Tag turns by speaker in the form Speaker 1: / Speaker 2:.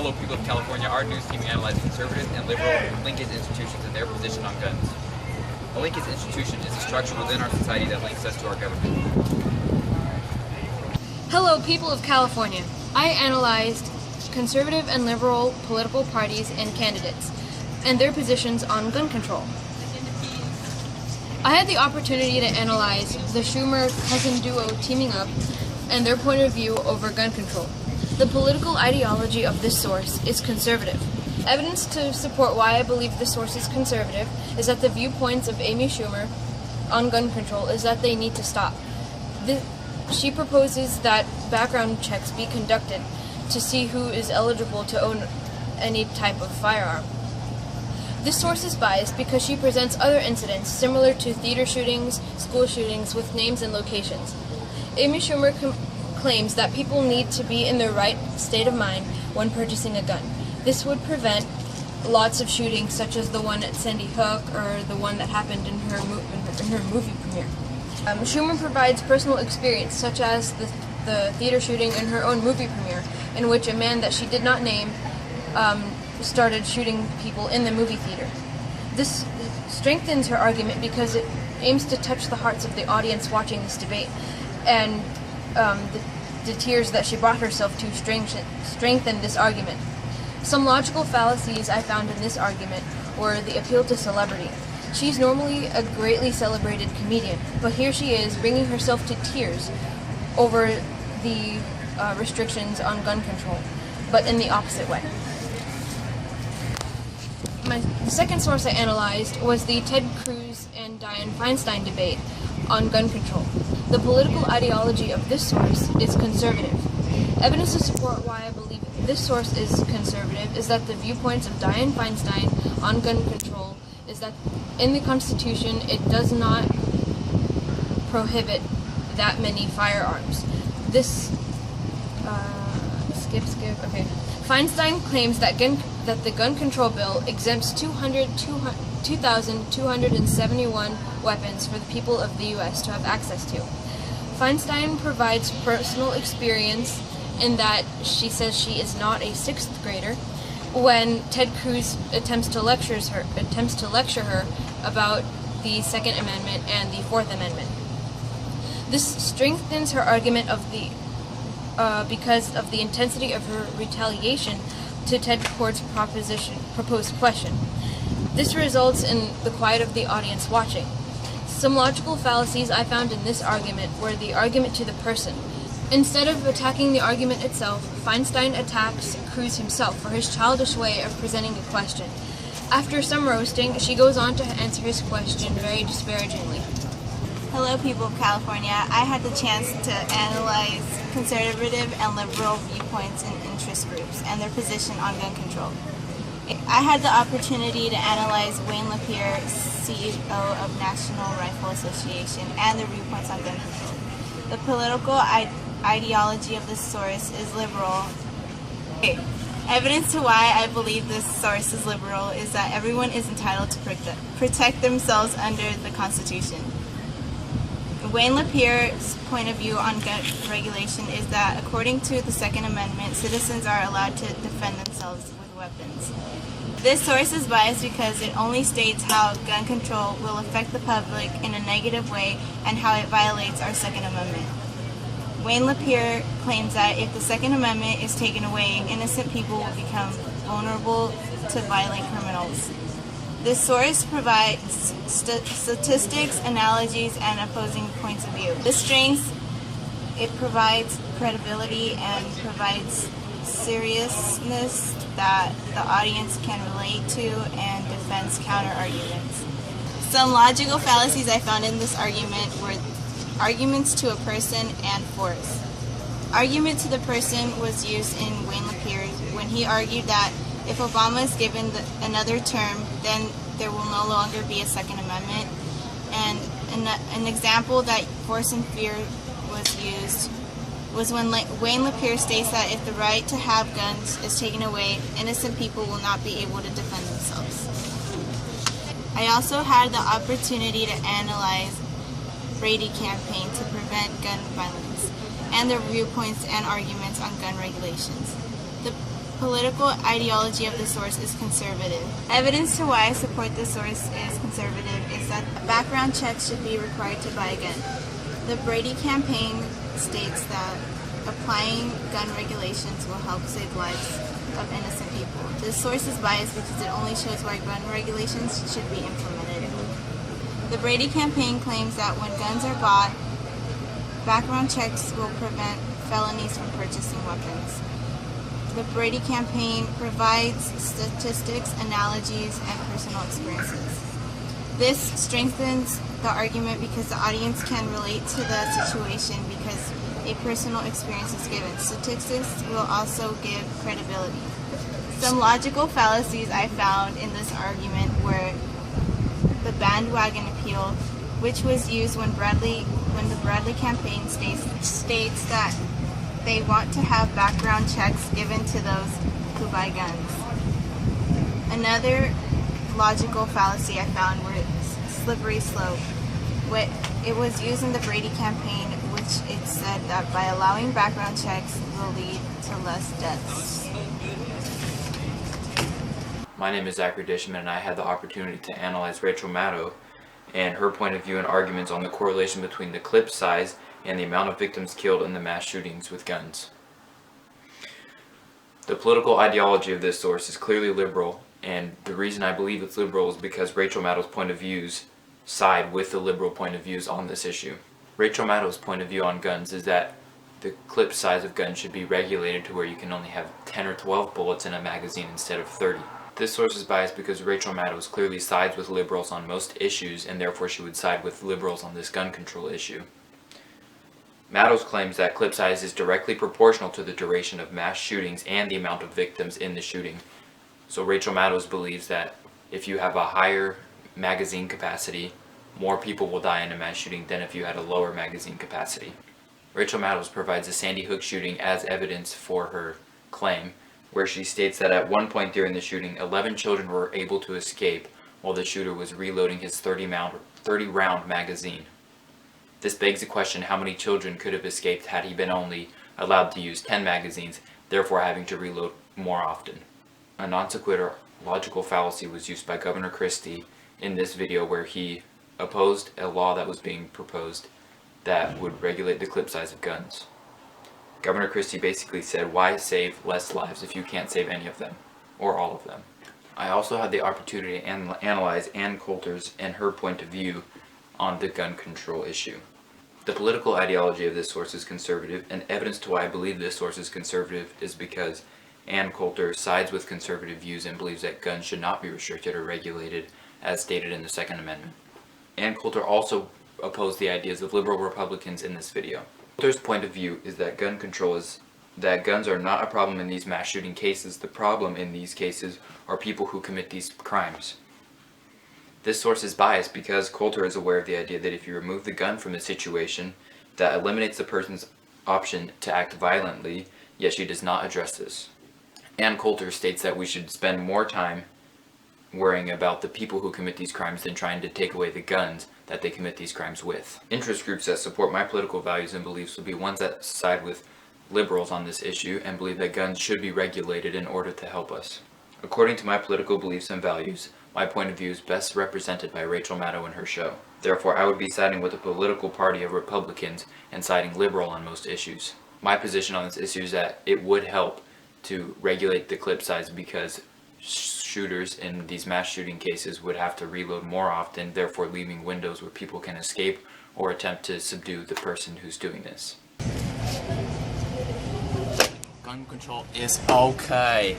Speaker 1: Hello, people of California. Our news team analyzed conservative and liberal linkage institutions and their position on guns. A linkage institution is a structure within our society that links us to our government.
Speaker 2: Hello, people of California. I analyzed conservative and liberal political parties and candidates and their positions on gun control. I had the opportunity to analyze the Schumer-Cousin duo teaming up and their point of view over gun control. The political ideology of this source is conservative. Evidence to support why I believe this source is conservative is that the viewpoints of Amy Schumer on gun control is that they need to stop. She proposes that background checks be conducted to see who is eligible to own any type of firearm. This source is biased because she presents other incidents similar to theater shootings, school shootings with names and locations. Amy Schumer claims that people need to be in their right state of mind when purchasing a gun. This would prevent lots of shootings such as the one at Sandy Hook or the one that happened in her movie premiere. Schumer provides personal experience such as the theater shooting in her own movie premiere in which a man that she did not name started shooting people in the movie theater. This strengthens her argument because it aims to touch the hearts of the audience watching this debate, and the tears that she brought herself to strengthen this argument. Some logical fallacies I found in this argument were the appeal to celebrity. She's normally a greatly celebrated comedian, but here she is bringing herself to tears over the restrictions on gun control, but in the opposite way. The second source I analyzed was the Ted Cruz and Dianne Feinstein debate on gun control. The political ideology of this source is conservative. Evidence to support why I believe this source is conservative is that the viewpoints of Dianne Feinstein on gun control is that in the Constitution it does not prohibit that many firearms. Okay. Feinstein claims that the gun control bill exempts 2,271 weapons for the people of the U.S. to have access to. Feinstein provides personal experience in that she says she is not a sixth grader when Ted Cruz attempts to lecture her about the Second Amendment and the Fourth Amendment. This strengthens her argument because of the intensity of her retaliation to Ted Cruz's proposed question. This results in the quiet of the audience watching. Some logical fallacies I found in this argument were the argument to the person. Instead of attacking the argument itself, Feinstein attacks Cruz himself for his childish way of presenting a question. After some roasting, she goes on to answer his question very disparagingly.
Speaker 3: Hello, people of California. I had the chance to analyze conservative and liberal viewpoints in interest groups and their position on gun control. I had the opportunity to analyze Wayne LaPierre, CEO of National Rifle Association, and their viewpoints on gun control. The political ideology of this source is liberal. Evidence to why I believe this source is liberal is that everyone is entitled to protect themselves under the Constitution. Wayne LaPierre's point of view on gun regulation is that, according to the Second Amendment, citizens are allowed to defend themselves with weapons. This source is biased because it only states how gun control will affect the public in a negative way and how it violates our Second Amendment. Wayne LaPierre claims that if the Second Amendment is taken away, innocent people will become vulnerable to violent criminals. This source provides statistics, analogies, and opposing points of view. This strength, it provides credibility and provides seriousness that the audience can relate to and defends counter-arguments. Some logical fallacies I found in this argument were arguments to a person and force. Argument to the person was used in Wayne LaPierre when he argued that if Obama is given another term, then there will no longer be a Second Amendment. And an example that force and fear was used was when Wayne LaPierre states that if the right to have guns is taken away, innocent people will not be able to defend themselves. I also had the opportunity to analyze Brady campaign to prevent gun violence and their viewpoints and arguments on gun regulations. political ideology of the source is conservative. Evidence to why I support this source is conservative is that background checks should be required to buy a gun. The Brady campaign states that applying gun regulations will help save lives of innocent people. This source is biased because it only shows why gun regulations should be implemented. The Brady campaign claims that when guns are bought, background checks will prevent felonies from purchasing weapons. The Brady campaign provides statistics, analogies, and personal experiences. This strengthens the argument because the audience can relate to the situation because a personal experience is given. Statistics will also give credibility. Some logical fallacies I found in this argument were the bandwagon appeal, which was used when the Bradley campaign states that they want to have background checks given to those who buy guns. Another logical fallacy I found were slippery slope. It was used in the Brady campaign, which it said that by allowing background checks will lead to less deaths.
Speaker 1: My name is Zachary Dishman, and I had the opportunity to analyze Rachel Maddow and her point of view and arguments on the correlation between the clip size and the amount of victims killed in the mass shootings with guns. The political ideology of this source is clearly liberal, and the reason I believe it's liberal is because Rachel Maddow's point of views side with the liberal point of views on this issue. Rachel Maddow's point of view on guns is that the clip size of guns should be regulated to where you can only have 10 or 12 bullets in a magazine instead of 30. This source is biased because Rachel Maddow clearly sides with liberals on most issues, and therefore she would side with liberals on this gun control issue. Maddow claims that clip size is directly proportional to the duration of mass shootings and the amount of victims in the shooting. So Rachel Maddow believes that if you have a higher magazine capacity, more people will die in a mass shooting than if you had a lower magazine capacity. Rachel Maddow provides the Sandy Hook shooting as evidence for her claim, where she states that at one point during the shooting, 11 children were able to escape while the shooter was reloading his 30-round magazine. This begs the question how many children could have escaped had he been only allowed to use 10 magazines, therefore having to reload more often. A non sequitur logical fallacy was used by Governor Christie in this video, where he opposed a law that was being proposed that would regulate the clip size of guns. Governor Christie basically said, why save less lives if you can't save any of them, or all of them? I also had the opportunity to analyze Ann Coulter's and her point of view on the gun control issue. The political ideology of this source is conservative, and evidence to why I believe this source is conservative is because Ann Coulter sides with conservative views and believes that guns should not be restricted or regulated as stated in the Second Amendment. Ann Coulter also opposed the ideas of liberal Republicans in this video. Coulter's point of view is that gun control is that guns are not a problem in these mass shooting cases. The problem in these cases are people who commit these crimes. This source is biased because Coulter is aware of the idea that if you remove the gun from the situation, that eliminates the person's option to act violently, yet she does not address this. Ann Coulter states that we should spend more time worrying about the people who commit these crimes than trying to take away the guns that they commit these crimes with. Interest groups that support my political values and beliefs will be ones that side with liberals on this issue and believe that guns should be regulated in order to help us. According to my political beliefs and values, my point of view is best represented by Rachel Maddow in her show. Therefore, I would be siding with the political party of Republicans and siding liberal on most issues. My position on this issue is that it would help to regulate the clip size because shooters in these mass shooting cases would have to reload more often, therefore leaving windows where people can escape or attempt to subdue the person who's doing this.
Speaker 4: Gun control is okay.